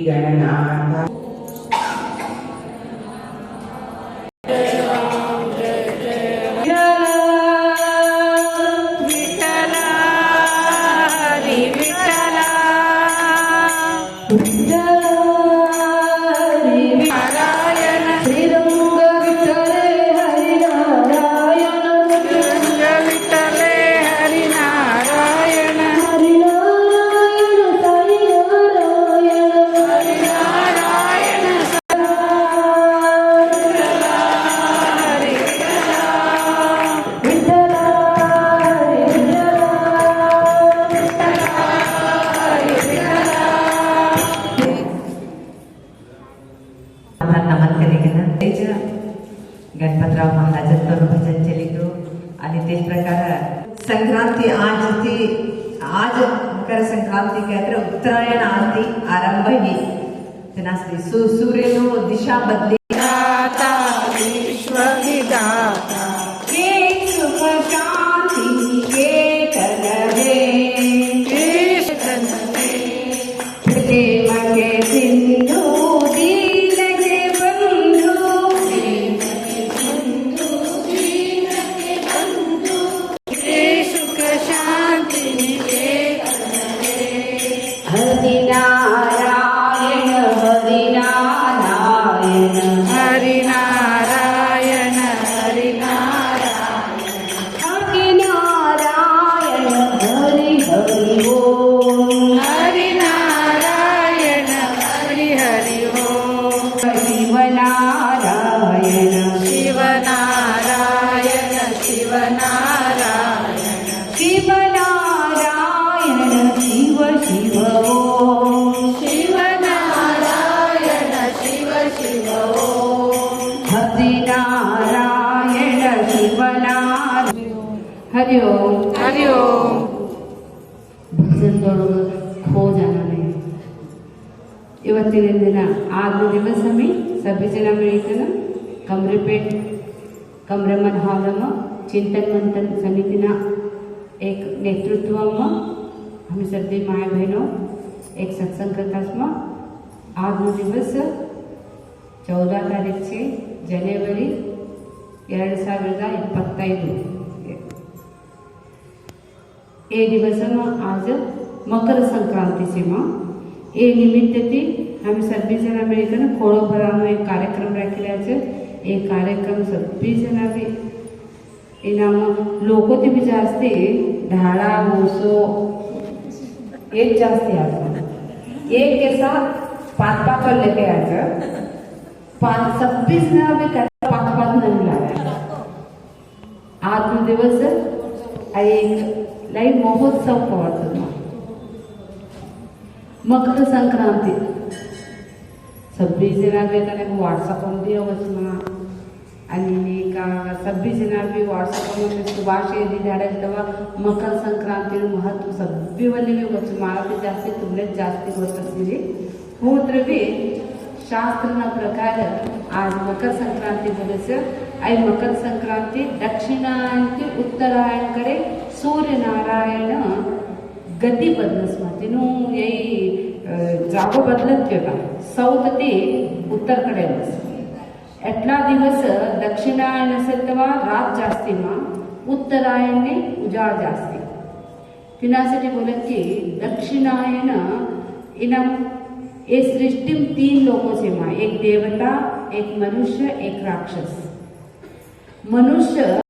गणनाथ गणपतराव महाराजांचं भजन चलितो आणि तेच प्रकार संक्रांति आज मकर संक्रांति कहते उत्तरायण आरती आरंभ ही तेनास्ती सूर्यनो दिशा बदली विश्व विधाता एक सुख शांति के कलवे प्रेम के सिंधु हरिनारायण हरिनारायण हरिनारायण हरिनारायण हरिनारायण हरि हरि ओम हरिनारायण हरि हरि ओम शिवनारायण शिवनारायण शिवनारायण शिवनारायण शिव शिव ओम शिवनारायण शिव शिव ओम हरिनारायण शिवनारायण हरि ओम हरि ओम ಭಜನದೊಳಗೆ ಖೋ ಜಾನೇ ಇವತ್ತಿನ ದಿನ 6 ದಿವಸ आम्ही सभी जन मिळून कमरेपेठ कमरेमन हावलम चिंतन मंथन समितीना एक नेतृत्व आम्ही सर्व माय बहिणो एक सत्संग करतास मग 6 दिवस 14 तारीखचे जानेवारी 2025 ए दिवस आज मकर संक्रांति से ए निमित्त आम्ही सभी जन मिळून खोळोभरानो एक कार्यक्रम राखिल्याचे एक कार्यक्रम सभी जन इनाम लोक ते भी जास्ती ढाळा ओसो एक जास्ती आता एक के साथ 5 पर लेके आजा 26 ना भी 5 नहीं लाया 8 दिवस एक लाईव्ह महोत्सव पडतो मकर संक्रांति 26 जन व्हॉट्सअप वचना आणि का 26 जन व्हॉट्सअप शुभाशय दिले तेव्हा मकर संक्रांति महत्व सभी वाले भी वच मला भी जास्ती तुमने जास्ती होत असली होत्र भी शास्त्रना प्रकार आज मकर संक्रांति बोलायचं आई मकर संक्रांति दक्षिणायन ते उत्तरायण कडे सूर्यनारायण गती बदलस मातीनु यही जागो बदलत गेला साऊथ ते उत्तर कडे बस एटला दिवस दक्षिणायन असेल तेव्हा रात जास्ती मा उत्तरायणने उजाड जास्ती तिनासाठी बोलत की दक्षिणायन इनाम ये सृष्टि 3 लोगों से मां एक देवता एक मनुष्य एक राक्षस मनुष्य